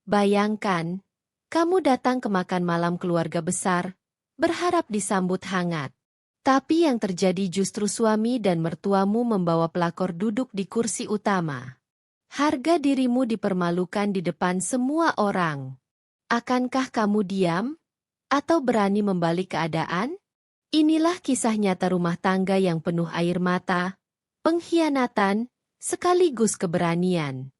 Bayangkan, kamu datang ke makan malam keluarga besar, berharap disambut hangat. Tapi yang terjadi justru suami dan mertuamu membawa pelakor duduk di kursi utama. Harga dirimu dipermalukan di depan semua orang. Akankah kamu diam? Atau berani membalik keadaan? Inilah kisah nyata rumah tangga yang penuh air mata, pengkhianatan, sekaligus keberanian.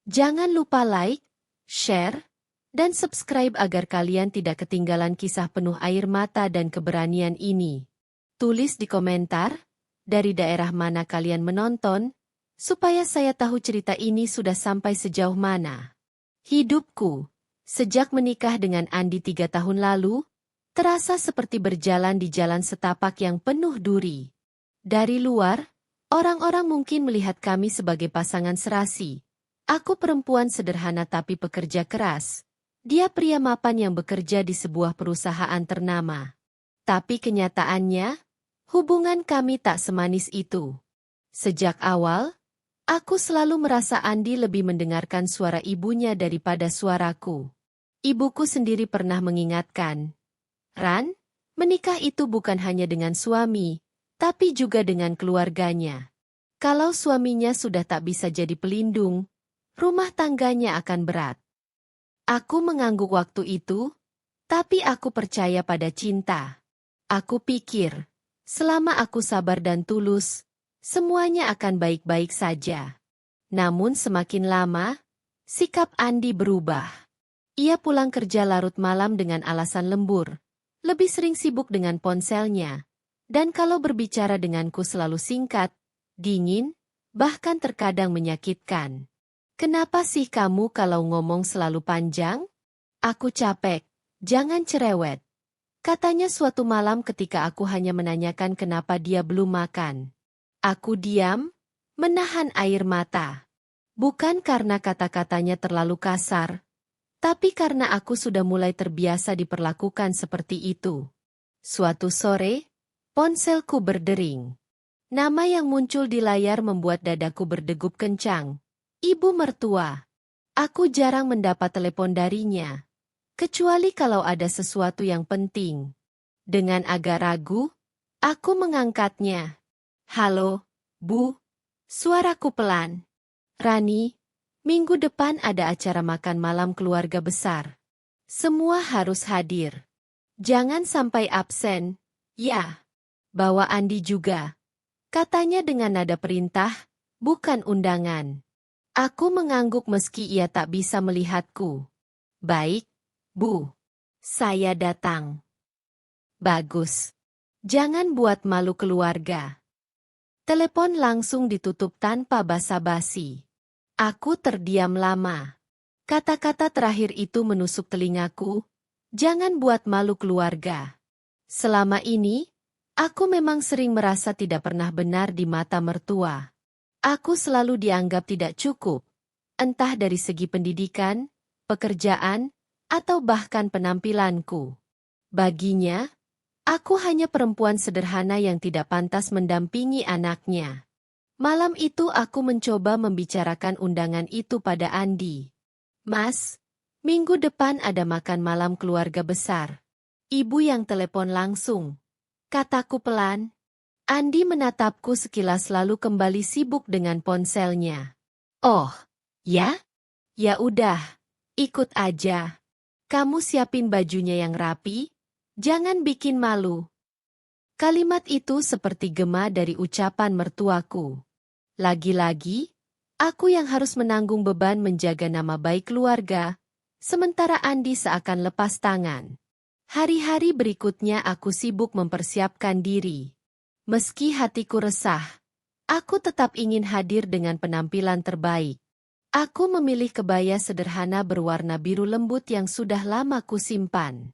Jangan lupa like, share, dan subscribe agar kalian tidak ketinggalan kisah penuh air mata dan keberanian ini. Tulis di komentar, dari daerah mana kalian menonton, supaya saya tahu cerita ini sudah sampai sejauh mana. Hidupku, sejak menikah dengan Andi 3 tahun lalu, terasa seperti berjalan di jalan setapak yang penuh duri. Dari luar, orang-orang mungkin melihat kami sebagai pasangan serasi. Aku perempuan sederhana tapi pekerja keras. Dia pria mapan yang bekerja di sebuah perusahaan ternama. Tapi kenyataannya, hubungan kami tak semanis itu. Sejak awal, aku selalu merasa Andi lebih mendengarkan suara ibunya daripada suaraku. Ibuku sendiri pernah mengingatkan, "Ran, menikah itu bukan hanya dengan suami, tapi juga dengan keluarganya. Kalau suaminya sudah tak bisa jadi pelindung, rumah tangganya akan berat." Aku mengangguk waktu itu, tapi aku percaya pada cinta. Aku pikir, selama aku sabar dan tulus, semuanya akan baik-baik saja. Namun semakin lama, sikap Andi berubah. Ia pulang kerja larut malam dengan alasan lembur, lebih sering sibuk dengan ponselnya, dan kalau berbicara denganku selalu singkat, dingin, bahkan terkadang menyakitkan. "Kenapa sih kamu kalau ngomong selalu panjang? Aku capek, jangan cerewet," katanya suatu malam ketika aku hanya menanyakan kenapa dia belum makan. Aku diam, menahan air mata. Bukan karena kata-katanya terlalu kasar, tapi karena aku sudah mulai terbiasa diperlakukan seperti itu. Suatu sore, ponselku berdering. Nama yang muncul di layar membuat dadaku berdegup kencang. Ibu mertua. Aku jarang mendapat telepon darinya, kecuali kalau ada sesuatu yang penting. Dengan agak ragu, aku mengangkatnya. "Halo, Bu." Suaraku pelan. "Rani, minggu depan ada acara makan malam keluarga besar. Semua harus hadir. Jangan sampai absen, ya. Bawa Andi juga," katanya dengan nada perintah, bukan undangan. Aku mengangguk meski ia tak bisa melihatku. "Baik, Bu. Saya datang." "Bagus. Jangan buat malu keluarga." Telepon langsung ditutup tanpa basa-basi. Aku terdiam lama. Kata-kata terakhir itu menusuk telingaku, "Jangan buat malu keluarga." Selama ini, aku memang sering merasa tidak pernah benar di mata mertua. Aku selalu dianggap tidak cukup, entah dari segi pendidikan, pekerjaan, atau bahkan penampilanku. Baginya, aku hanya perempuan sederhana yang tidak pantas mendampingi anaknya. Malam itu aku mencoba membicarakan undangan itu pada Andi. "Mas, minggu depan ada makan malam keluarga besar." "Ibu yang telepon langsung," kataku pelan. Andi menatapku sekilas lalu kembali sibuk dengan ponselnya. "Oh, ya? Ya udah, ikut aja. Kamu siapin bajunya yang rapi, jangan bikin malu." Kalimat itu seperti gema dari ucapan mertuaku. Lagi-lagi, aku yang harus menanggung beban menjaga nama baik keluarga, sementara Andi seakan lepas tangan. Hari-hari berikutnya aku sibuk mempersiapkan diri. Meski hatiku resah, aku tetap ingin hadir dengan penampilan terbaik. Aku memilih kebaya sederhana berwarna biru lembut yang sudah lama kusimpan.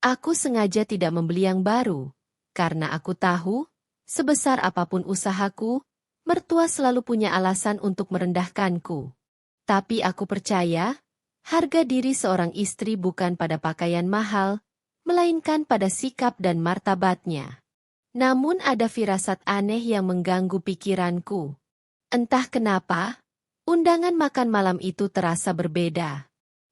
Aku sengaja tidak membeli yang baru, karena aku tahu, sebesar apapun usahaku, mertua selalu punya alasan untuk merendahkanku. Tapi aku percaya, harga diri seorang istri bukan pada pakaian mahal, melainkan pada sikap dan martabatnya. Namun ada firasat aneh yang mengganggu pikiranku. Entah kenapa, undangan makan malam itu terasa berbeda.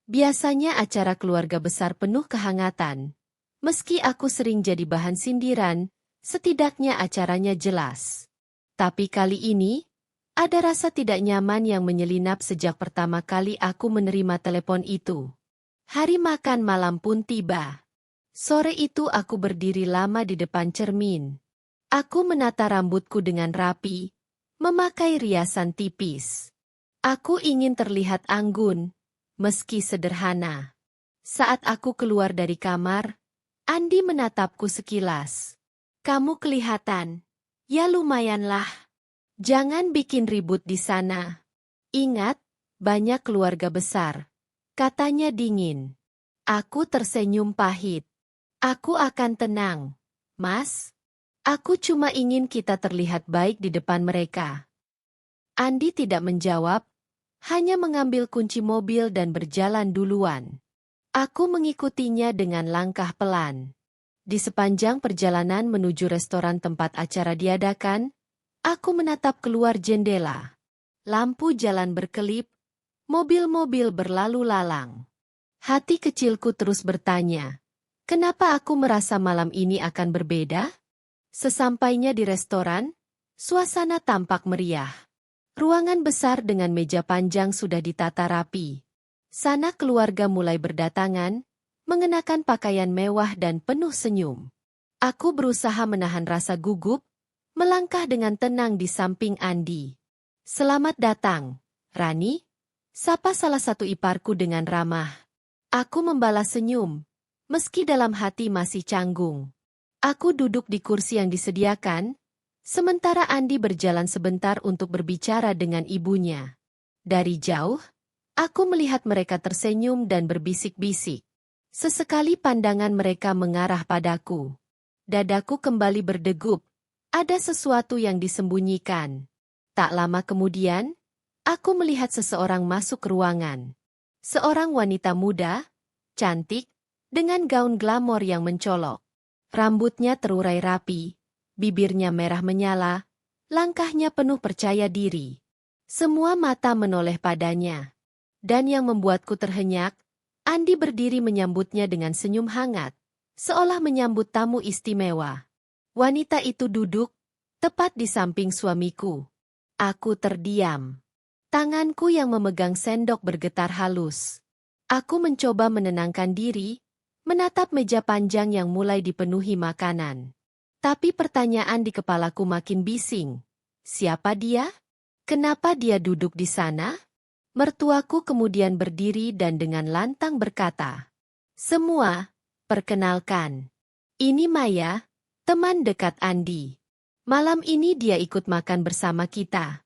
Biasanya acara keluarga besar penuh kehangatan. Meski aku sering jadi bahan sindiran, setidaknya acaranya jelas. Tapi kali ini, ada rasa tidak nyaman yang menyelinap sejak pertama kali aku menerima telepon itu. Hari makan malam pun tiba. Sore itu aku berdiri lama di depan cermin. Aku menata rambutku dengan rapi, memakai riasan tipis. Aku ingin terlihat anggun, meski sederhana. Saat aku keluar dari kamar, Andi menatapku sekilas. Kamu kelihatan. Ya lumayanlah. Jangan bikin ribut di sana. Ingat, banyak keluarga besar. Katanya dingin. Aku tersenyum pahit. Aku akan tenang, Mas. Aku cuma ingin kita terlihat baik di depan mereka. Andi tidak menjawab, hanya mengambil kunci mobil dan berjalan duluan. Aku mengikutinya dengan langkah pelan. Di sepanjang perjalanan menuju restoran tempat acara diadakan, aku menatap keluar jendela. Lampu jalan berkelip, mobil-mobil berlalu lalang. Hati kecilku terus bertanya, kenapa aku merasa malam ini akan berbeda? Sesampainya di restoran, suasana tampak meriah. Ruangan besar dengan meja panjang sudah ditata rapi. Sanak keluarga mulai berdatangan, mengenakan pakaian mewah dan penuh senyum. Aku berusaha menahan rasa gugup, melangkah dengan tenang di samping Andi. Selamat datang, Rani. Sapa salah satu iparku dengan ramah. Aku membalas senyum, meski dalam hati masih canggung. Aku duduk di kursi yang disediakan, sementara Andi berjalan sebentar untuk berbicara dengan ibunya. Dari jauh, aku melihat mereka tersenyum dan berbisik-bisik. Sesekali pandangan mereka mengarah padaku. Dadaku kembali berdegup, ada sesuatu yang disembunyikan. Tak lama kemudian, aku melihat seseorang masuk ke ruangan. Seorang wanita muda, cantik, dengan gaun glamor yang mencolok. Rambutnya terurai rapi, bibirnya merah menyala, langkahnya penuh percaya diri. Semua mata menoleh padanya. Dan yang membuatku terhenyak, Andi berdiri menyambutnya dengan senyum hangat, seolah menyambut tamu istimewa. Wanita itu duduk, tepat di samping suamiku. Aku terdiam. Tanganku yang memegang sendok bergetar halus. Aku mencoba menenangkan diri, menatap meja panjang yang mulai dipenuhi makanan. Tapi pertanyaan di kepalaku makin bising. Siapa dia? Kenapa dia duduk di sana? Mertuaku kemudian berdiri dan dengan lantang berkata, "Semua, perkenalkan. Ini Maya, teman dekat Andi. Malam ini dia ikut makan bersama kita."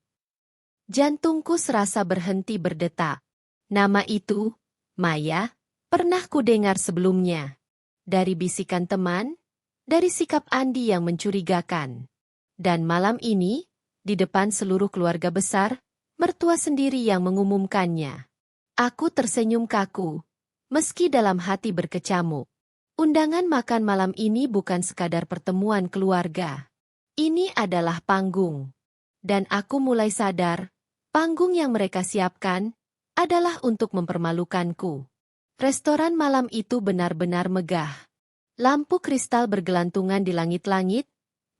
Jantungku serasa berhenti berdetak. Nama itu, Maya, pernah kudengar sebelumnya. Dari bisikan teman, dari sikap Andi yang mencurigakan. Dan malam ini, di depan seluruh keluarga besar, mertua sendiri yang mengumumkannya. Aku tersenyum kaku, meski dalam hati berkecamuk. Undangan makan malam ini bukan sekadar pertemuan keluarga. Ini adalah panggung. Dan aku mulai sadar, panggung yang mereka siapkan adalah untuk mempermalukanku. Restoran malam itu benar-benar megah. Lampu kristal bergelantungan di langit-langit,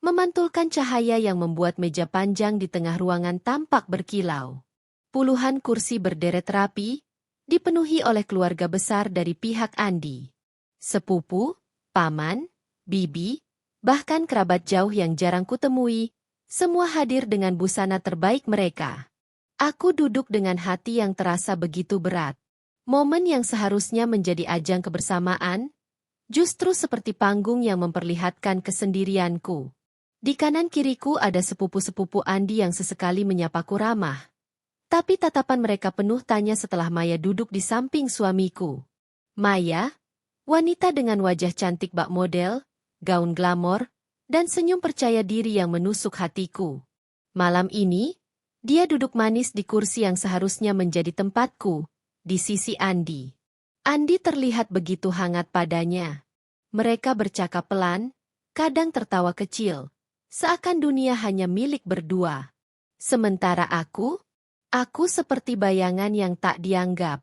memantulkan cahaya yang membuat meja panjang di tengah ruangan tampak berkilau. Puluhan kursi berderet rapi, dipenuhi oleh keluarga besar dari pihak Andi. Sepupu, paman, bibi, bahkan kerabat jauh yang jarang kutemui, semua hadir dengan busana terbaik mereka. Aku duduk dengan hati yang terasa begitu berat. Momen yang seharusnya menjadi ajang kebersamaan, justru seperti panggung yang memperlihatkan kesendirianku. Di kanan kiriku ada sepupu-sepupu Andi yang sesekali menyapaku ramah. Tapi tatapan mereka penuh tanya setelah Maya duduk di samping suamiku. Maya, wanita dengan wajah cantik bak model, gaun glamor, dan senyum percaya diri yang menusuk hatiku. Malam ini, dia duduk manis di kursi yang seharusnya menjadi tempatku, di sisi Andi. Andi terlihat begitu hangat padanya. Mereka bercakap pelan, kadang tertawa kecil, seakan dunia hanya milik berdua. Sementara aku seperti bayangan yang tak dianggap.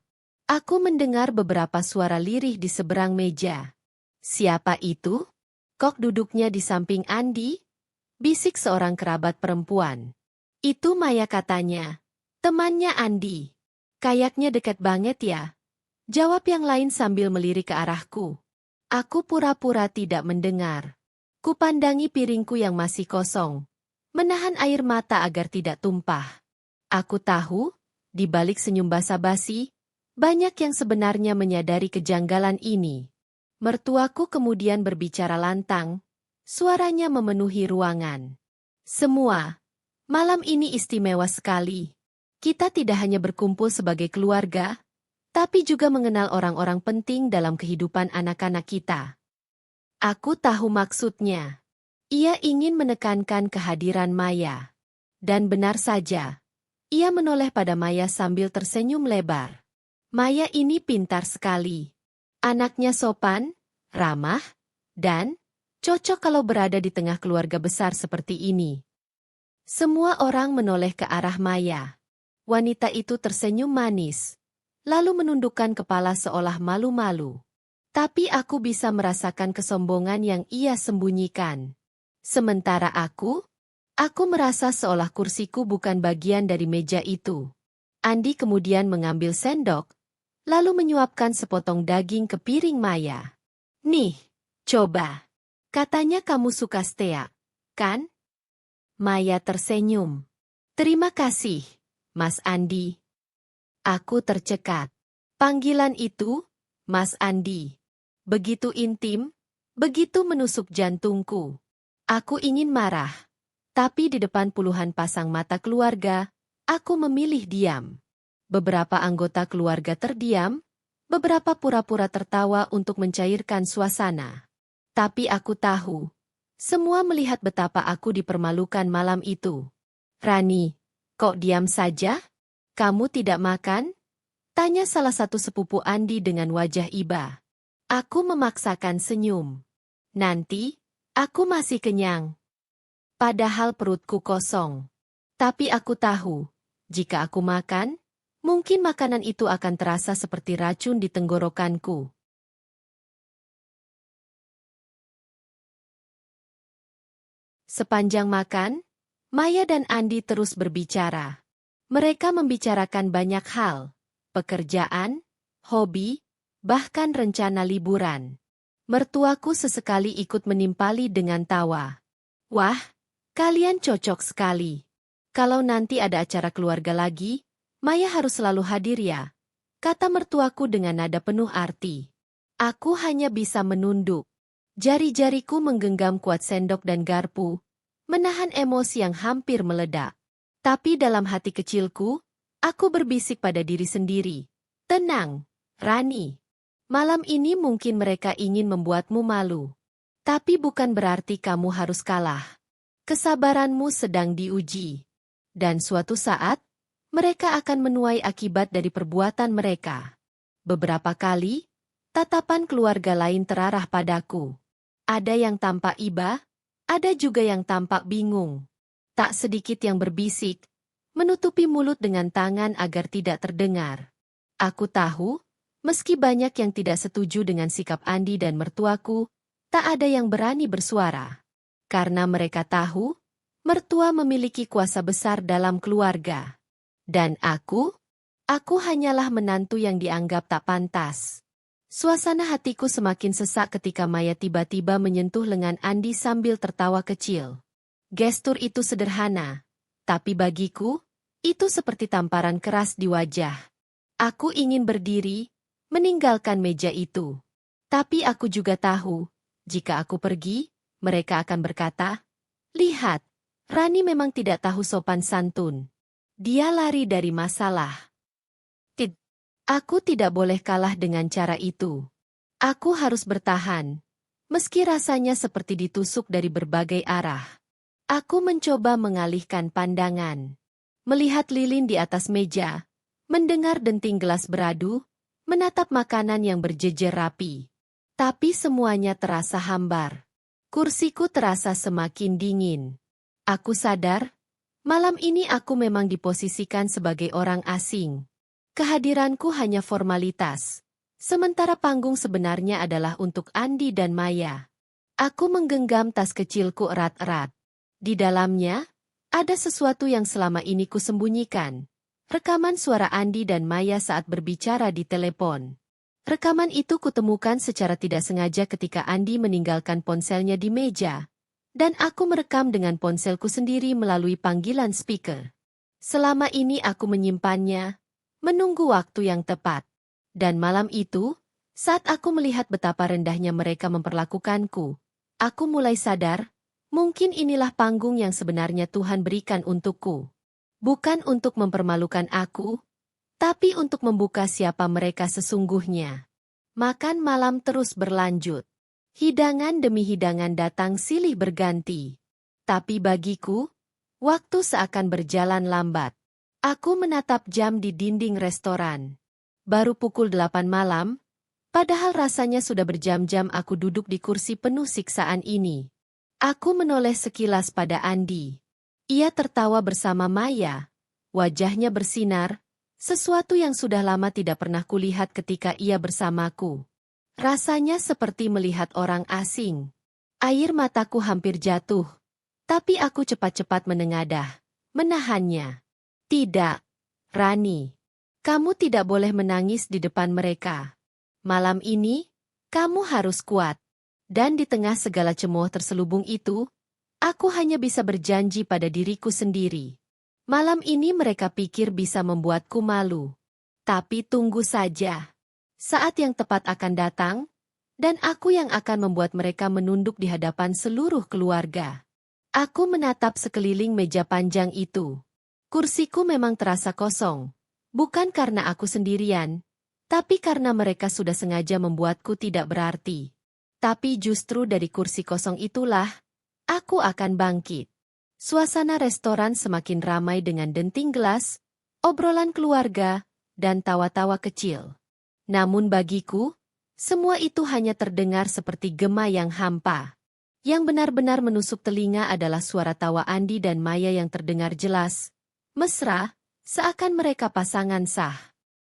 Aku mendengar beberapa suara lirih di seberang meja. Siapa itu? Kok duduknya di samping Andi? Bisik seorang kerabat perempuan. Itu Maya katanya. Temannya Andi. Kayaknya dekat banget ya. Jawab yang lain sambil melirik ke arahku. Aku pura-pura tidak mendengar. Kupandangi piringku yang masih kosong. Menahan air mata agar tidak tumpah. Aku tahu, di balik senyum basa-basi, banyak yang sebenarnya menyadari kejanggalan ini. Mertuaku kemudian berbicara lantang, suaranya memenuhi ruangan. Semua, malam ini istimewa sekali. Kita tidak hanya berkumpul sebagai keluarga, tapi juga mengenal orang-orang penting dalam kehidupan anak-anak kita. Aku tahu maksudnya. Ia ingin menekankan kehadiran Maya. Dan benar saja, ia menoleh pada Maya sambil tersenyum lebar. Maya ini pintar sekali. Anaknya sopan, ramah, dan cocok kalau berada di tengah keluarga besar seperti ini. Semua orang menoleh ke arah Maya. Wanita itu tersenyum manis, lalu menundukkan kepala seolah malu-malu. Tapi aku bisa merasakan kesombongan yang ia sembunyikan. Sementara aku merasa seolah kursiku bukan bagian dari meja itu. Andi kemudian mengambil sendok, lalu menyuapkan sepotong daging ke piring Maya. Nih, coba. Katanya kamu suka steak, kan? Maya tersenyum. Terima kasih, Mas Andi. Aku tercekat. Panggilan itu, Mas Andi. Begitu intim, begitu menusuk jantungku. Aku ingin marah. Tapi di depan puluhan pasang mata keluarga, aku memilih diam. Beberapa anggota keluarga terdiam, beberapa pura-pura tertawa untuk mencairkan suasana. Tapi aku tahu, semua melihat betapa aku dipermalukan malam itu. Rani, kok diam saja? Kamu tidak makan? Tanya salah satu sepupu Andi dengan wajah iba. Aku memaksakan senyum. Nanti, aku masih kenyang. Padahal perutku kosong. Tapi aku tahu, jika aku makan, mungkin makanan itu akan terasa seperti racun di tenggorokanku. Sepanjang makan, Maya dan Andi terus berbicara. Mereka membicarakan banyak hal, pekerjaan, hobi, bahkan rencana liburan. Mertuaku sesekali ikut menimpali dengan tawa. Wah, kalian cocok sekali. Kalau nanti ada acara keluarga lagi, Maya harus selalu hadir ya, kata mertuaku dengan nada penuh arti. Aku hanya bisa menunduk. Jari-jariku menggenggam kuat sendok dan garpu, menahan emosi yang hampir meledak. Tapi dalam hati kecilku, aku berbisik pada diri sendiri. Tenang, Rani. Malam ini mungkin mereka ingin membuatmu malu. Tapi bukan berarti kamu harus kalah. Kesabaranmu sedang diuji. Dan suatu saat, mereka akan menuai akibat dari perbuatan mereka. Beberapa kali, tatapan keluarga lain terarah padaku. Ada yang tampak iba, ada juga yang tampak bingung. Tak sedikit yang berbisik, menutupi mulut dengan tangan agar tidak terdengar. Aku tahu, meski banyak yang tidak setuju dengan sikap Andi dan mertuaku, tak ada yang berani bersuara. Karena mereka tahu, mertua memiliki kuasa besar dalam keluarga. Dan aku hanyalah menantu yang dianggap tak pantas. Suasana hatiku semakin sesak ketika Maya tiba-tiba menyentuh lengan Andi sambil tertawa kecil. Gestur itu sederhana, tapi bagiku, itu seperti tamparan keras di wajah. Aku ingin berdiri, meninggalkan meja itu. Tapi aku juga tahu, jika aku pergi, mereka akan berkata, lihat, Rani memang tidak tahu sopan santun. Dia lari dari masalah. Aku tidak boleh kalah dengan cara itu. Aku harus bertahan, meski rasanya seperti ditusuk dari berbagai arah. Aku mencoba mengalihkan pandangan. Melihat lilin di atas meja, mendengar denting gelas beradu, menatap makanan yang berjejer rapi. Tapi semuanya terasa hambar. Kursiku terasa semakin dingin. Aku sadar, malam ini aku memang diposisikan sebagai orang asing. Kehadiranku hanya formalitas. Sementara panggung sebenarnya adalah untuk Andi dan Maya. Aku menggenggam tas kecilku erat-erat. Di dalamnya, ada sesuatu yang selama ini kusembunyikan. Rekaman suara Andi dan Maya saat berbicara di telepon. Rekaman itu kutemukan secara tidak sengaja ketika Andi meninggalkan ponselnya di meja. Dan aku merekam dengan ponselku sendiri melalui panggilan speaker. Selama ini aku menyimpannya, menunggu waktu yang tepat. Dan malam itu, saat aku melihat betapa rendahnya mereka memperlakukanku, aku mulai sadar, mungkin inilah panggung yang sebenarnya Tuhan berikan untukku. Bukan untuk mempermalukan aku, tapi untuk membuka siapa mereka sesungguhnya. Makan malam terus berlanjut. Hidangan demi hidangan datang silih berganti. Tapi bagiku, waktu seakan berjalan lambat. Aku menatap jam di dinding restoran. Baru pukul 8 malam, padahal rasanya sudah berjam-jam aku duduk di kursi penuh siksaan ini. Aku menoleh sekilas pada Andi. Ia tertawa bersama Maya. Wajahnya bersinar, sesuatu yang sudah lama tidak pernah kulihat ketika ia bersamaku. Rasanya seperti melihat orang asing. Air mataku hampir jatuh, tapi aku cepat-cepat menengadah, menahannya. Tidak, Rani. Kamu tidak boleh menangis di depan mereka. Malam ini, kamu harus kuat. Dan di tengah segala cemooh terselubung itu, aku hanya bisa berjanji pada diriku sendiri. Malam ini mereka pikir bisa membuatku malu. Tapi tunggu saja. Saat yang tepat akan datang, dan aku yang akan membuat mereka menunduk di hadapan seluruh keluarga. Aku menatap sekeliling meja panjang itu. Kursiku memang terasa kosong. Bukan karena aku sendirian, tapi karena mereka sudah sengaja membuatku tidak berarti. Tapi justru dari kursi kosong itulah, aku akan bangkit. Suasana restoran semakin ramai dengan denting gelas, obrolan keluarga, dan tawa-tawa kecil. Namun bagiku, semua itu hanya terdengar seperti gema yang hampa. Yang benar-benar menusuk telinga adalah suara tawa Andi dan Maya yang terdengar jelas, mesra, seakan mereka pasangan sah.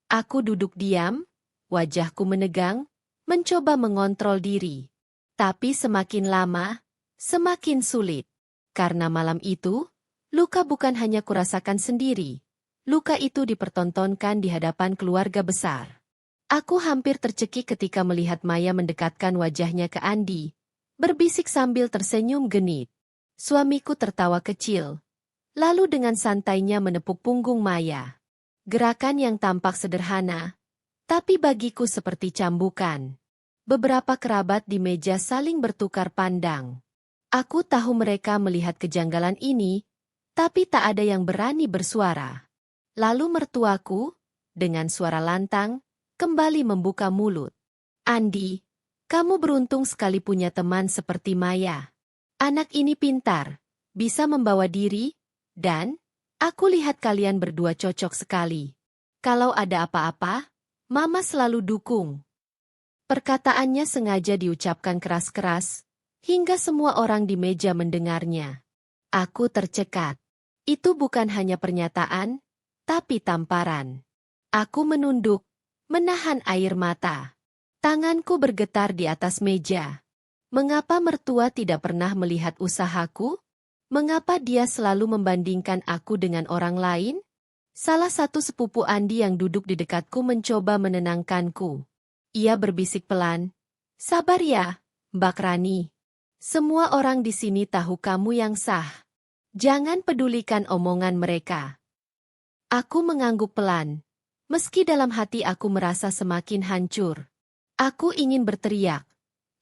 Aku duduk diam, wajahku menegang, mencoba mengontrol diri. Tapi semakin lama, semakin sulit. Karena malam itu, luka bukan hanya kurasakan sendiri. Luka itu dipertontonkan di hadapan keluarga besar. Aku hampir tercekik ketika melihat Maya mendekatkan wajahnya ke Andi, berbisik sambil tersenyum genit. Suamiku tertawa kecil. Lalu dengan santainya menepuk punggung Maya. Gerakan yang tampak sederhana, tapi bagiku seperti cambukan. Beberapa kerabat di meja saling bertukar pandang. Aku tahu mereka melihat kejanggalan ini, tapi tak ada yang berani bersuara. Lalu mertuaku, dengan suara lantang, kembali membuka mulut. Andi, kamu beruntung sekali punya teman seperti Maya. Anak ini pintar, bisa membawa diri, dan aku lihat kalian berdua cocok sekali. Kalau ada apa-apa, Mama selalu dukung. Perkataannya sengaja diucapkan keras-keras, hingga semua orang di meja mendengarnya. Aku tercekat. Itu bukan hanya pernyataan, tapi tamparan. Aku menunduk, menahan air mata. Tanganku bergetar di atas meja. Mengapa mertua tidak pernah melihat usahaku? Mengapa dia selalu membandingkan aku dengan orang lain? Salah satu sepupu Andi yang duduk di dekatku mencoba menenangkanku. Ia berbisik pelan, "Sabar ya, Mbak Rani. Semua orang di sini tahu kamu yang sah. Jangan pedulikan omongan mereka." Aku mengangguk pelan, meski dalam hati aku merasa semakin hancur. Aku ingin berteriak,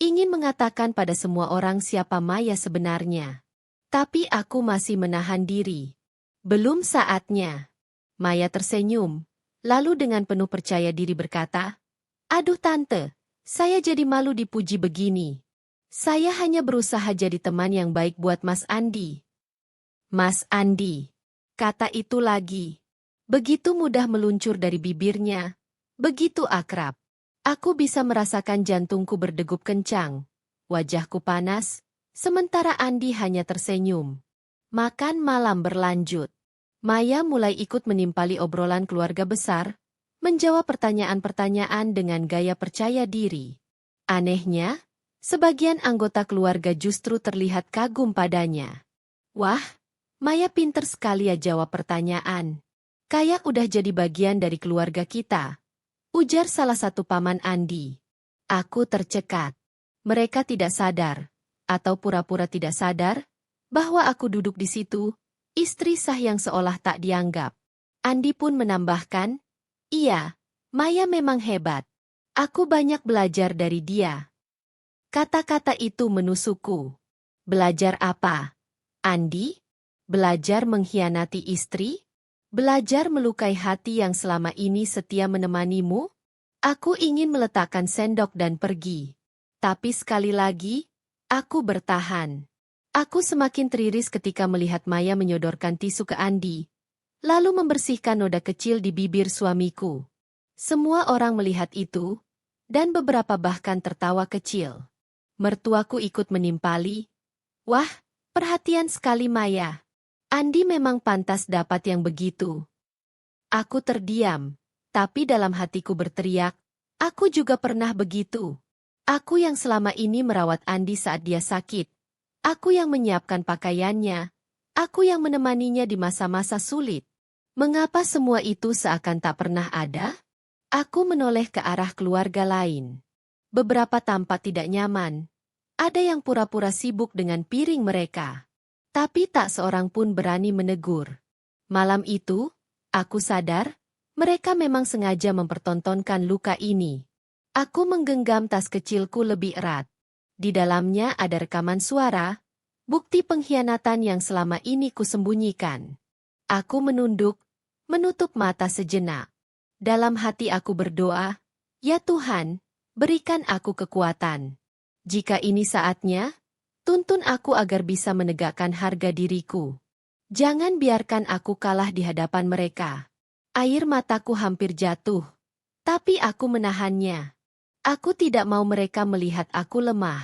ingin mengatakan pada semua orang siapa Maya sebenarnya. Tapi aku masih menahan diri. Belum saatnya. Maya tersenyum, lalu dengan penuh percaya diri berkata, "Aduh tante, saya jadi malu dipuji begini. Saya hanya berusaha jadi teman yang baik buat Mas Andi." Mas Andi. Kata itu lagi. Begitu mudah meluncur dari bibirnya. Begitu akrab. Aku bisa merasakan jantungku berdegup kencang. Wajahku panas. Sementara Andi hanya tersenyum. Makan malam berlanjut. Maya mulai ikut menimpali obrolan keluarga besar, menjawab pertanyaan-pertanyaan dengan gaya percaya diri. Anehnya, sebagian anggota keluarga justru terlihat kagum padanya. Wah, Maya pinter sekali ya jawab pertanyaan. Kayak udah jadi bagian dari keluarga kita, ujar salah satu paman Andi. Aku tercekat. Mereka tidak sadar, atau pura-pura tidak sadar, bahwa aku duduk di situ, istri sah yang seolah tak dianggap. Andi pun menambahkan, iya, Maya memang hebat. Aku banyak belajar dari dia. Kata-kata itu menusukku. Belajar apa? Andi? Belajar mengkhianati istri? Belajar melukai hati yang selama ini setia menemanimu? Aku ingin meletakkan sendok dan pergi. Tapi sekali lagi, aku bertahan. Aku semakin teriris ketika melihat Maya menyodorkan tisu ke Andi, lalu membersihkan noda kecil di bibir suamiku. Semua orang melihat itu, dan beberapa bahkan tertawa kecil. Mertuaku ikut menimpali. Wah, perhatian sekali Maya. Andi memang pantas dapat yang begitu. Aku terdiam, tapi dalam hatiku berteriak, aku juga pernah begitu. Aku yang selama ini merawat Andi saat dia sakit. Aku yang menyiapkan pakaiannya. Aku yang menemaninya di masa-masa sulit. Mengapa semua itu seakan tak pernah ada? Aku menoleh ke arah keluarga lain. Beberapa tampak tidak nyaman. Ada yang pura-pura sibuk dengan piring mereka. Tapi tak seorang pun berani menegur. Malam itu, aku sadar, mereka memang sengaja mempertontonkan luka ini. Aku menggenggam tas kecilku lebih erat. Di dalamnya ada rekaman suara, bukti pengkhianatan yang selama ini kusembunyikan. Aku menunduk, menutup mata sejenak. Dalam hati aku berdoa, ya Tuhan, berikan aku kekuatan. Jika ini saatnya, tuntun aku agar bisa menegakkan harga diriku. Jangan biarkan aku kalah di hadapan mereka. Air mataku hampir jatuh, tapi aku menahannya. Aku tidak mau mereka melihat aku lemah.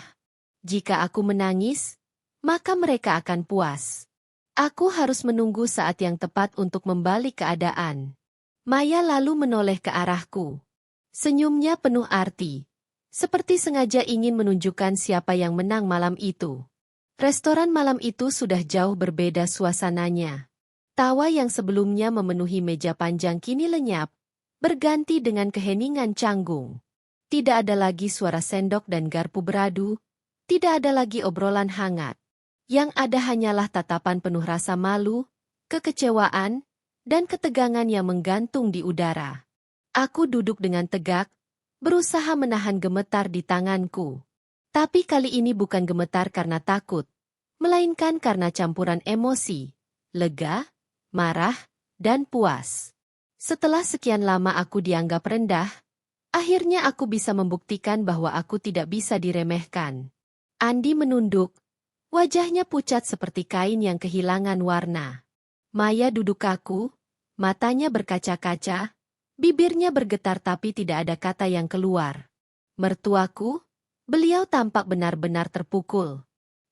Jika aku menangis, maka mereka akan puas. Aku harus menunggu saat yang tepat untuk membalik keadaan. Maya lalu menoleh ke arahku. Senyumnya penuh arti. Seperti sengaja ingin menunjukkan siapa yang menang malam itu. Restoran malam itu sudah jauh berbeda suasananya. Tawa yang sebelumnya memenuhi meja panjang kini lenyap, berganti dengan keheningan canggung. Tidak ada lagi suara sendok dan garpu beradu, tidak ada lagi obrolan hangat. Yang ada hanyalah tatapan penuh rasa malu, kekecewaan, dan ketegangan yang menggantung di udara. Aku duduk dengan tegak, berusaha menahan gemetar di tanganku. Tapi kali ini bukan gemetar karena takut, melainkan karena campuran emosi, lega, marah, dan puas. Setelah sekian lama aku dianggap rendah, akhirnya aku bisa membuktikan bahwa aku tidak bisa diremehkan. Andi menunduk, wajahnya pucat seperti kain yang kehilangan warna. Maya duduk kaku, matanya berkaca-kaca, bibirnya bergetar tapi tidak ada kata yang keluar. Mertuaku, beliau tampak benar-benar terpukul.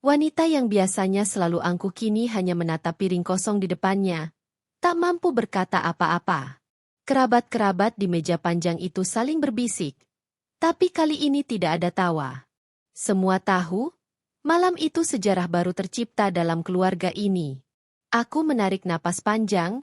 Wanita yang biasanya selalu angkuh kini hanya menatap piring kosong di depannya, tak mampu berkata apa-apa. Kerabat-kerabat di meja panjang itu saling berbisik, tapi kali ini tidak ada tawa. Semua tahu, malam itu sejarah baru tercipta dalam keluarga ini. Aku menarik napas panjang,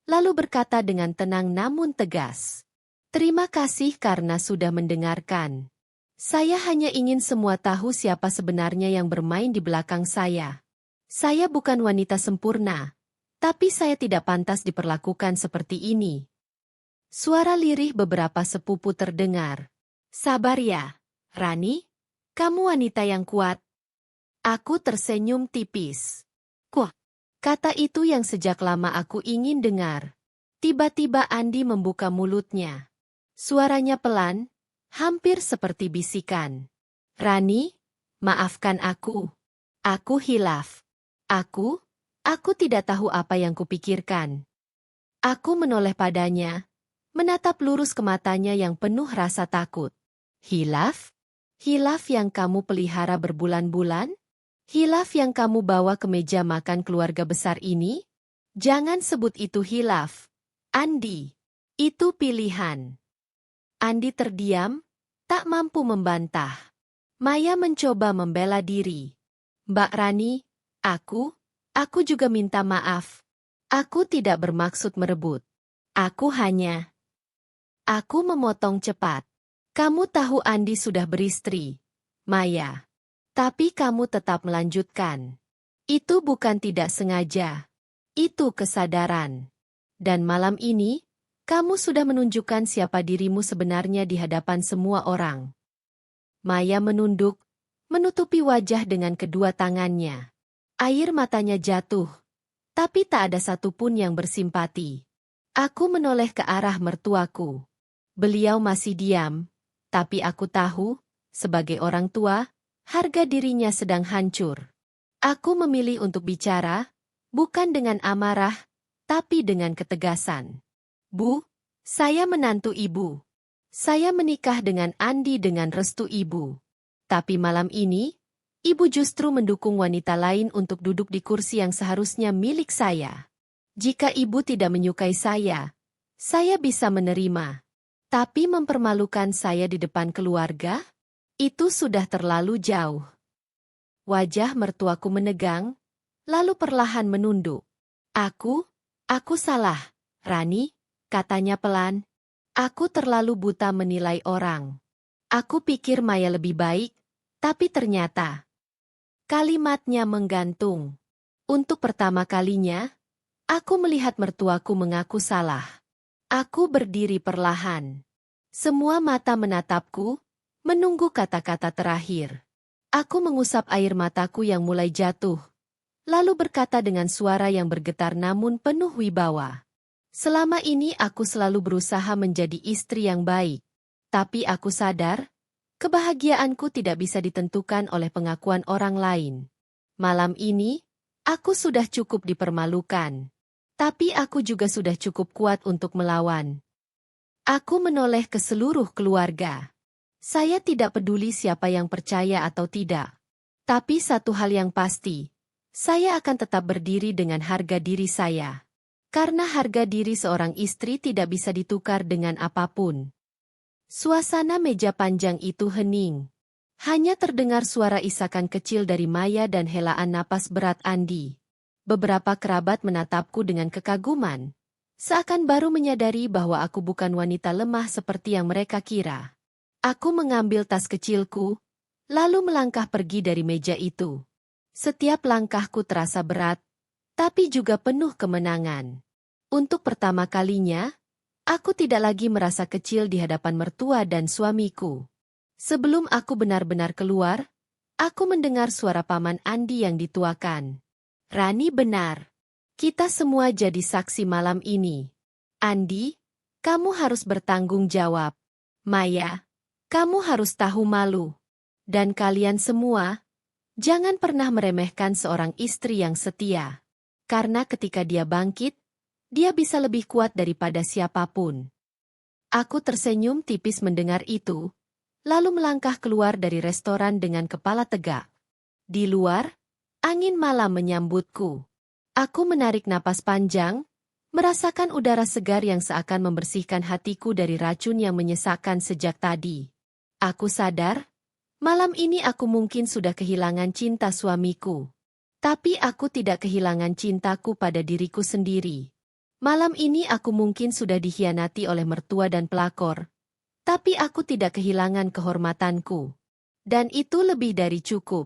lalu berkata dengan tenang namun tegas. Terima kasih karena sudah mendengarkan. Saya hanya ingin semua tahu siapa sebenarnya yang bermain di belakang saya. Saya bukan wanita sempurna, tapi saya tidak pantas diperlakukan seperti ini. Suara lirih beberapa sepupu terdengar. Sabar ya, Rani, kamu wanita yang kuat. Aku tersenyum tipis. Kuah. Kata itu yang sejak lama aku ingin dengar. Tiba-tiba Andi membuka mulutnya. Suaranya pelan, hampir seperti bisikan. Rani, maafkan aku. Aku hilaf. Aku tidak tahu apa yang kupikirkan. Aku menoleh padanya, menatap lurus ke matanya yang penuh rasa takut. Hilaf? Hilaf yang kamu pelihara berbulan-bulan? Hilaf yang kamu bawa ke meja makan keluarga besar ini? Jangan sebut itu hilaf, Andi. Itu pilihan. Andi terdiam, tak mampu membantah. Maya mencoba membela diri. Mbak Rani, aku juga minta maaf. Aku tidak bermaksud merebut. Aku memotong cepat. Kamu tahu Andi sudah beristri, Maya. Tapi kamu tetap melanjutkan. Itu bukan tidak sengaja. Itu kesadaran. Dan malam ini, kamu sudah menunjukkan siapa dirimu sebenarnya di hadapan semua orang. Maya menunduk, menutupi wajah dengan kedua tangannya. Air matanya jatuh, tapi tak ada satupun yang bersimpati. Aku menoleh ke arah mertuaku. Beliau masih diam, tapi aku tahu, sebagai orang tua, harga dirinya sedang hancur. Aku memilih untuk bicara, bukan dengan amarah, tapi dengan ketegasan. Bu, saya menantu ibu. Saya menikah dengan Andi dengan restu ibu. Tapi malam ini, ibu justru mendukung wanita lain untuk duduk di kursi yang seharusnya milik saya. Jika ibu tidak menyukai saya bisa menerima. Tapi mempermalukan saya di depan keluarga? Itu sudah terlalu jauh. Wajah mertuaku menegang, lalu perlahan menunduk. Aku salah, Rani, katanya pelan. Aku terlalu buta menilai orang. Aku pikir Maya lebih baik, tapi ternyata. Kalimatnya menggantung. Untuk pertama kalinya, aku melihat mertuaku mengaku salah. Aku berdiri perlahan. Semua mata menatapku, menunggu kata-kata terakhir. Aku mengusap air mataku yang mulai jatuh, lalu berkata dengan suara yang bergetar namun penuh wibawa. Selama ini aku selalu berusaha menjadi istri yang baik. Tapi aku sadar, kebahagiaanku tidak bisa ditentukan oleh pengakuan orang lain. Malam ini, aku sudah cukup dipermalukan. Tapi aku juga sudah cukup kuat untuk melawan. Aku menoleh ke seluruh keluarga. Saya tidak peduli siapa yang percaya atau tidak. Tapi satu hal yang pasti, saya akan tetap berdiri dengan harga diri saya. Karena harga diri seorang istri tidak bisa ditukar dengan apapun. Suasana meja panjang itu hening. Hanya terdengar suara isakan kecil dari Maya dan helaan napas berat Andi. Beberapa kerabat menatapku dengan kekaguman. Seakan baru menyadari bahwa aku bukan wanita lemah seperti yang mereka kira. Aku mengambil tas kecilku, lalu melangkah pergi dari meja itu. Setiap langkahku terasa berat, tapi juga penuh kemenangan. Untuk pertama kalinya, aku tidak lagi merasa kecil di hadapan mertua dan suamiku. Sebelum aku benar-benar keluar, aku mendengar suara paman Andi yang dituakan. Rani benar. Kita semua jadi saksi malam ini. Andi, kamu harus bertanggung jawab. Maya, kamu harus tahu malu. Dan kalian semua, jangan pernah meremehkan seorang istri yang setia. Karena ketika dia bangkit, dia bisa lebih kuat daripada siapapun. Aku tersenyum tipis mendengar itu, lalu melangkah keluar dari restoran dengan kepala tegak. Di luar, angin malam menyambutku. Aku menarik napas panjang, merasakan udara segar yang seakan membersihkan hatiku dari racun yang menyesakkan sejak tadi. Aku sadar, malam ini aku mungkin sudah kehilangan cinta suamiku. Tapi aku tidak kehilangan cintaku pada diriku sendiri. Malam ini aku mungkin sudah dikhianati oleh mertua dan pelakor. Tapi aku tidak kehilangan kehormatanku. Dan itu lebih dari cukup.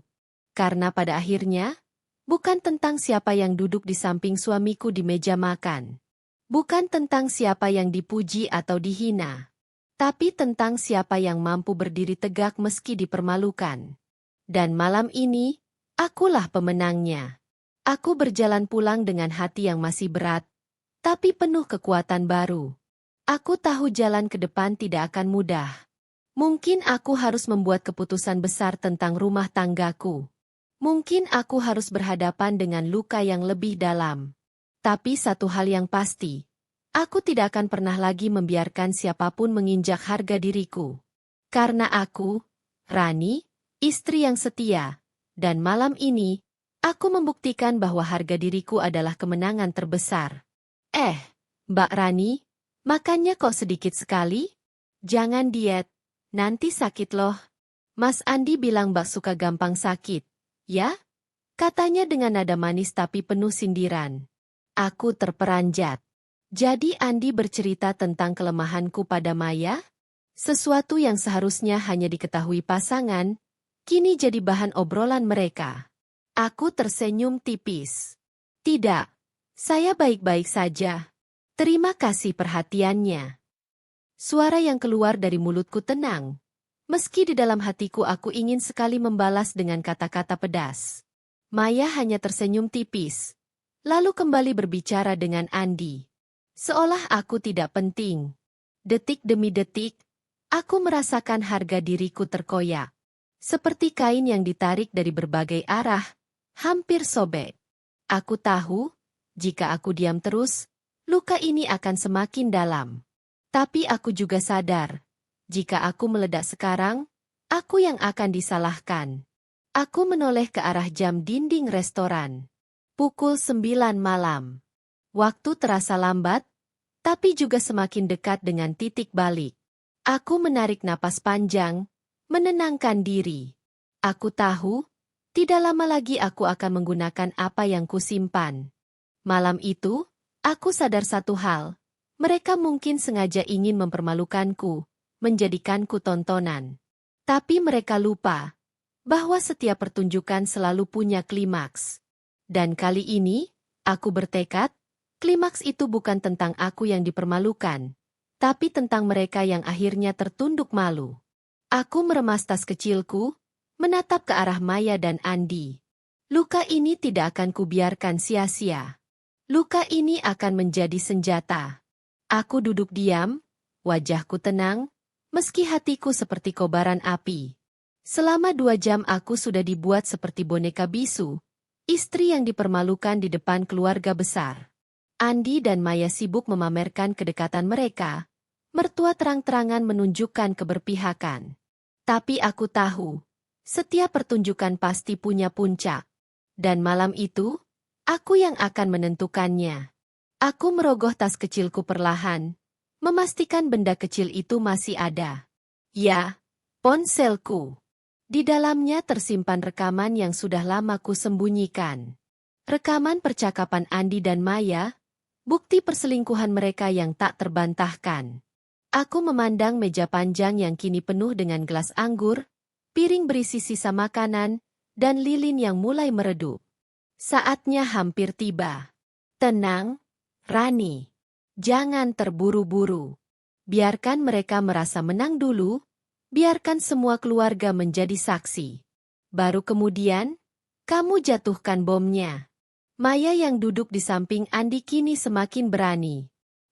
Karena pada akhirnya, bukan tentang siapa yang duduk di samping suamiku di meja makan. Bukan tentang siapa yang dipuji atau dihina. Tapi tentang siapa yang mampu berdiri tegak meski dipermalukan. Dan malam ini, akulah pemenangnya. Aku berjalan pulang dengan hati yang masih berat, tapi penuh kekuatan baru. Aku tahu jalan ke depan tidak akan mudah. Mungkin aku harus membuat keputusan besar tentang rumah tanggaku. Mungkin aku harus berhadapan dengan luka yang lebih dalam. Tapi satu hal yang pasti, aku tidak akan pernah lagi membiarkan siapapun menginjak harga diriku. Karena aku, Rani, istri yang setia, dan malam ini, aku membuktikan bahwa harga diriku adalah kemenangan terbesar. Mbak Rani, Makannya kok sedikit sekali? Jangan diet, nanti sakit loh. Mas Andi bilang Mbak suka gampang sakit. Ya? Katanya dengan nada manis tapi penuh sindiran. Aku terperanjat. Jadi Andi bercerita tentang kelemahanku pada Maya? Sesuatu yang seharusnya hanya diketahui pasangan, kini jadi bahan obrolan mereka. Aku tersenyum tipis. Tidak, saya baik-baik saja. Terima kasih perhatiannya. Suara yang keluar dari mulutku tenang. Meski di dalam hatiku aku ingin sekali membalas dengan kata-kata pedas. Maya hanya tersenyum tipis. Lalu kembali berbicara dengan Andi. Seolah aku tidak penting. Detik demi detik, aku merasakan harga diriku terkoyak. Seperti kain yang ditarik dari berbagai arah, hampir sobek. Aku tahu, jika aku diam terus, luka ini akan semakin dalam. Tapi aku juga sadar, jika aku meledak sekarang, aku yang akan disalahkan. Aku menoleh ke arah jam dinding restoran. Pukul 9 malam. Waktu terasa lambat, tapi juga semakin dekat dengan titik balik. Aku menarik napas panjang, menenangkan diri. Aku tahu, tidak lama lagi aku akan menggunakan apa yang kusimpan. Malam itu, aku sadar satu hal. Mereka mungkin sengaja ingin mempermalukanku, menjadikanku tontonan. Tapi mereka lupa bahwa setiap pertunjukan selalu punya klimaks. Dan kali ini, aku bertekad, klimaks itu bukan tentang aku yang dipermalukan, tapi tentang mereka yang akhirnya tertunduk malu. Aku meremas tas kecilku, menatap ke arah Maya dan Andi. Luka ini tidak akan kubiarkan sia-sia. Luka ini akan menjadi senjata. Aku duduk diam, wajahku tenang, meski hatiku seperti kobaran api. Selama 2 jam aku sudah dibuat seperti boneka bisu, istri yang dipermalukan di depan keluarga besar. Andi dan Maya sibuk memamerkan kedekatan mereka, mertua terang-terangan menunjukkan keberpihakan. Tapi aku tahu, setiap pertunjukan pasti punya puncak. Dan malam itu, aku yang akan menentukannya. Aku merogoh tas kecilku perlahan, memastikan benda kecil itu masih ada. Ya, ponselku. Di dalamnya tersimpan rekaman yang sudah lama kusembunyikan. Rekaman percakapan Andi dan Maya, bukti perselingkuhan mereka yang tak terbantahkan. Aku memandang meja panjang yang kini penuh dengan gelas anggur, piring berisi sisa makanan, dan lilin yang mulai meredup. Saatnya hampir tiba. Tenang, Rani. Jangan terburu-buru. Biarkan mereka merasa menang dulu, biarkan semua keluarga menjadi saksi. Baru kemudian, kamu jatuhkan bomnya. Maya yang duduk di samping Andi kini semakin berani.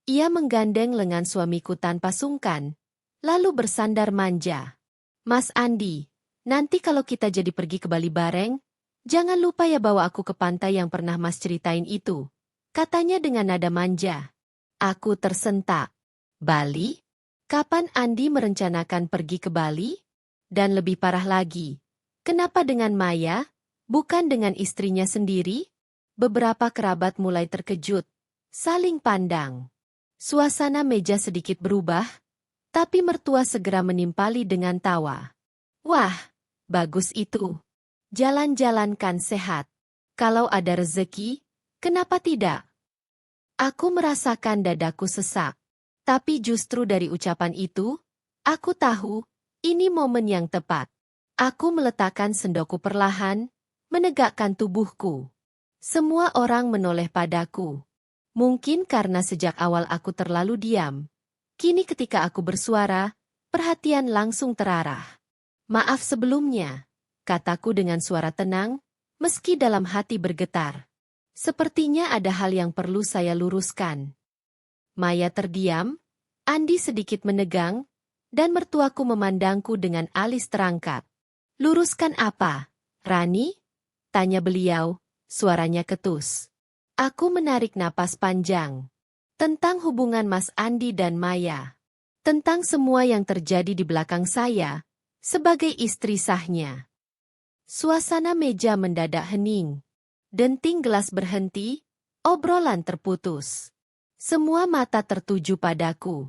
Ia menggandeng lengan suamiku tanpa sungkan, lalu bersandar manja. Mas Andi, nanti kalau kita jadi pergi ke Bali bareng, jangan lupa ya bawa aku ke pantai yang pernah Mas ceritain itu. Katanya dengan nada manja. Aku tersentak. Bali? Kapan Andi merencanakan pergi ke Bali? Dan lebih parah lagi, kenapa dengan Maya, bukan dengan istrinya sendiri? Beberapa kerabat mulai terkejut, saling pandang. Suasana meja sedikit berubah, tapi mertua segera menimpali dengan tawa. Wah, bagus itu. Jalan-jalan kan sehat. Kalau ada rezeki, kenapa tidak? Aku merasakan dadaku sesak. Tapi justru dari ucapan itu, aku tahu, ini momen yang tepat. Aku meletakkan sendokku perlahan, menegakkan tubuhku. Semua orang menoleh padaku. Mungkin karena sejak awal aku terlalu diam. Kini ketika aku bersuara, perhatian langsung terarah. Maaf sebelumnya, kataku dengan suara tenang, meski dalam hati bergetar. Sepertinya ada hal yang perlu saya luruskan. Maya terdiam, Andi sedikit menegang, dan mertuaku memandangku dengan alis terangkat. Luruskan apa, Rani? Tanya beliau, suaranya ketus. Aku menarik napas panjang. Tentang hubungan Mas Andi dan Maya. Tentang semua yang terjadi di belakang saya, sebagai istri sahnya. Suasana meja mendadak hening. Denting gelas berhenti, obrolan terputus. Semua mata tertuju padaku.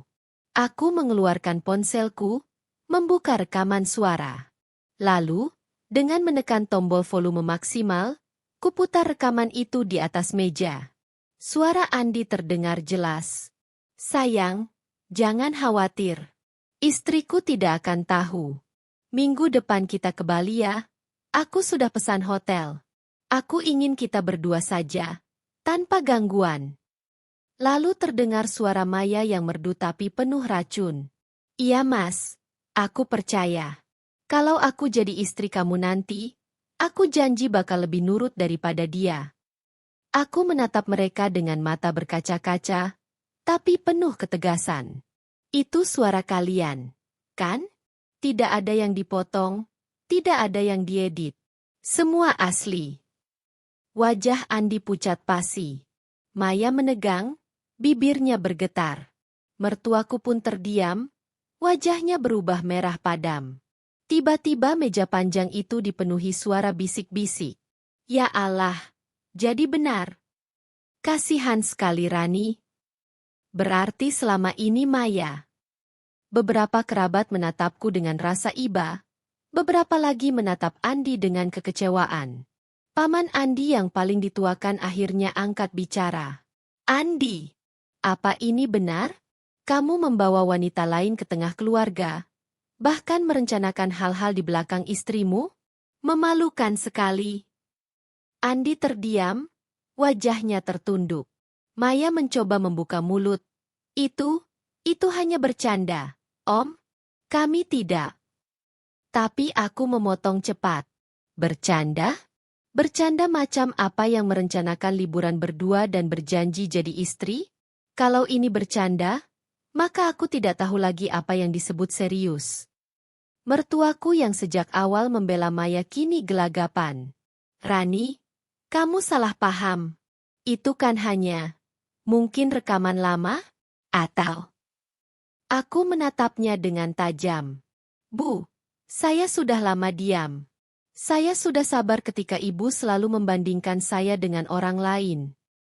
Aku mengeluarkan ponselku, membuka rekaman suara. Lalu, dengan menekan tombol volume maksimal, kuputar rekaman itu di atas meja. Suara Andi terdengar jelas. Sayang, jangan khawatir. Istriku tidak akan tahu. Minggu depan kita ke Bali ya. Aku sudah pesan hotel. Aku ingin kita berdua saja, tanpa gangguan. Lalu terdengar suara Maya yang merdu tapi penuh racun. Iya mas, aku percaya. Kalau aku jadi istri kamu nanti, aku janji bakal lebih nurut daripada dia. Aku menatap mereka dengan mata berkaca-kaca, tapi penuh ketegasan. Itu suara kalian, kan? Tidak ada yang dipotong, tidak ada yang diedit. Semua asli. Wajah Andi pucat pasi. Maya menegang, bibirnya bergetar. Mertuaku pun terdiam, wajahnya berubah merah padam. Tiba-tiba meja panjang itu dipenuhi suara bisik-bisik. Ya Allah, jadi benar. Kasihan sekali Rani. Berarti selama ini Maya. Beberapa kerabat menatapku dengan rasa iba, beberapa lagi menatap Andi dengan kekecewaan. Paman Andi yang paling dituakan akhirnya angkat bicara. Andi, apa ini benar? Kamu membawa wanita lain ke tengah keluarga, bahkan merencanakan hal-hal di belakang istrimu? Memalukan sekali. Andi terdiam, wajahnya tertunduk. Maya mencoba membuka mulut. Itu hanya bercanda, Om. Kami tidak. Tapi aku memotong cepat. Bercanda? Bercanda macam apa yang merencanakan liburan berdua dan berjanji jadi istri? Kalau ini bercanda, maka aku tidak tahu lagi apa yang disebut serius. Mertuaku yang sejak awal membela Maya kini gelagapan. Rani, kamu salah paham. Itu kan hanya, mungkin rekaman lama? Atau... Aku menatapnya dengan tajam. Bu, saya sudah lama diam. Saya sudah sabar ketika ibu selalu membandingkan saya dengan orang lain.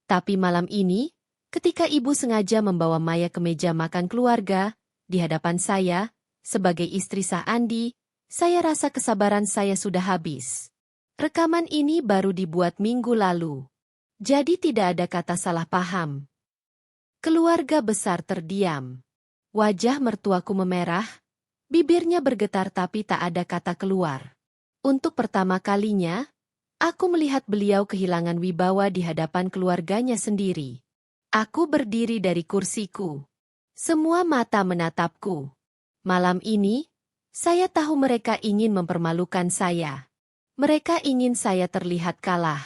Tapi malam ini, ketika ibu sengaja membawa Maya ke meja makan keluarga, di hadapan saya, sebagai istri sah Andi, saya rasa kesabaran saya sudah habis. Rekaman ini baru dibuat minggu lalu. Jadi tidak ada kata salah paham. Keluarga besar terdiam. Wajah mertuaku memerah, bibirnya bergetar tapi tak ada kata keluar. Untuk pertama kalinya, aku melihat beliau kehilangan wibawa di hadapan keluarganya sendiri. Aku berdiri dari kursiku. Semua mata menatapku. Malam ini, saya tahu mereka ingin mempermalukan saya. Mereka ingin saya terlihat kalah.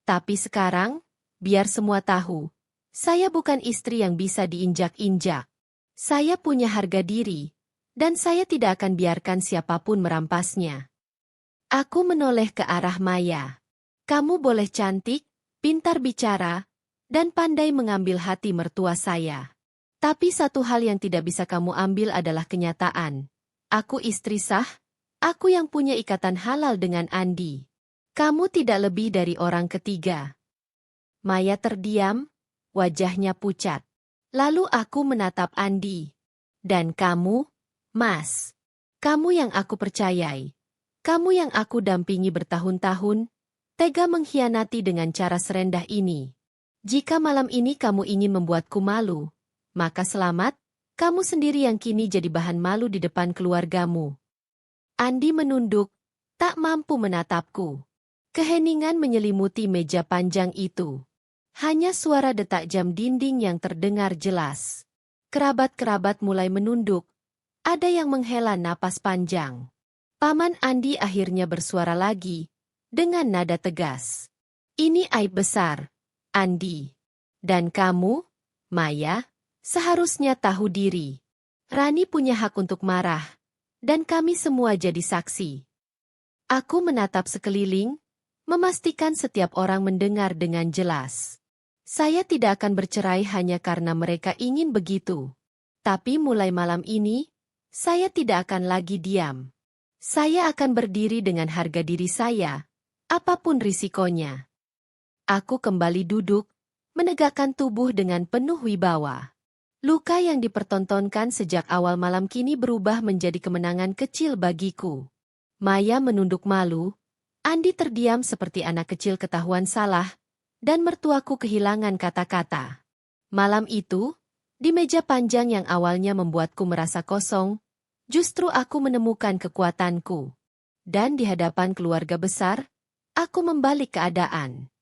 Tapi sekarang, biar semua tahu, saya bukan istri yang bisa diinjak-injak. Saya punya harga diri, dan saya tidak akan biarkan siapapun merampasnya. Aku menoleh ke arah Maya. Kamu boleh cantik, pintar bicara, dan pandai mengambil hati mertua saya. Tapi satu hal yang tidak bisa kamu ambil adalah kenyataan. Aku istri sah, aku yang punya ikatan halal dengan Andi. Kamu tidak lebih dari orang ketiga. Maya terdiam, wajahnya pucat. Lalu aku menatap Andi. Dan kamu, Mas. Kamu yang aku percayai. Kamu yang aku dampingi bertahun-tahun, tega mengkhianati dengan cara serendah ini. Jika malam ini kamu ingin membuatku malu, maka selamat, kamu sendiri yang kini jadi bahan malu di depan keluargamu. Andi menunduk, tak mampu menatapku. Keheningan menyelimuti meja panjang itu. Hanya suara detak jam dinding yang terdengar jelas. Kerabat-kerabat mulai menunduk. Ada yang menghela napas panjang. Paman Andi akhirnya bersuara lagi, dengan nada tegas. Ini aib besar, Andi. Dan kamu, Maya, seharusnya tahu diri. Rani punya hak untuk marah, dan kami semua jadi saksi. Aku menatap sekeliling, memastikan setiap orang mendengar dengan jelas. Saya tidak akan bercerai hanya karena mereka ingin begitu. Tapi mulai malam ini, saya tidak akan lagi diam. Saya akan berdiri dengan harga diri saya, apapun risikonya. Aku kembali duduk, menegakkan tubuh dengan penuh wibawa. Luka yang dipertontonkan sejak awal malam kini berubah menjadi kemenangan kecil bagiku. Maya menunduk malu, Andi terdiam seperti anak kecil ketahuan salah, dan mertuaku kehilangan kata-kata. Malam itu, di meja panjang yang awalnya membuatku merasa kosong, justru aku menemukan kekuatanku. Dan di hadapan keluarga besar, aku membalik keadaan.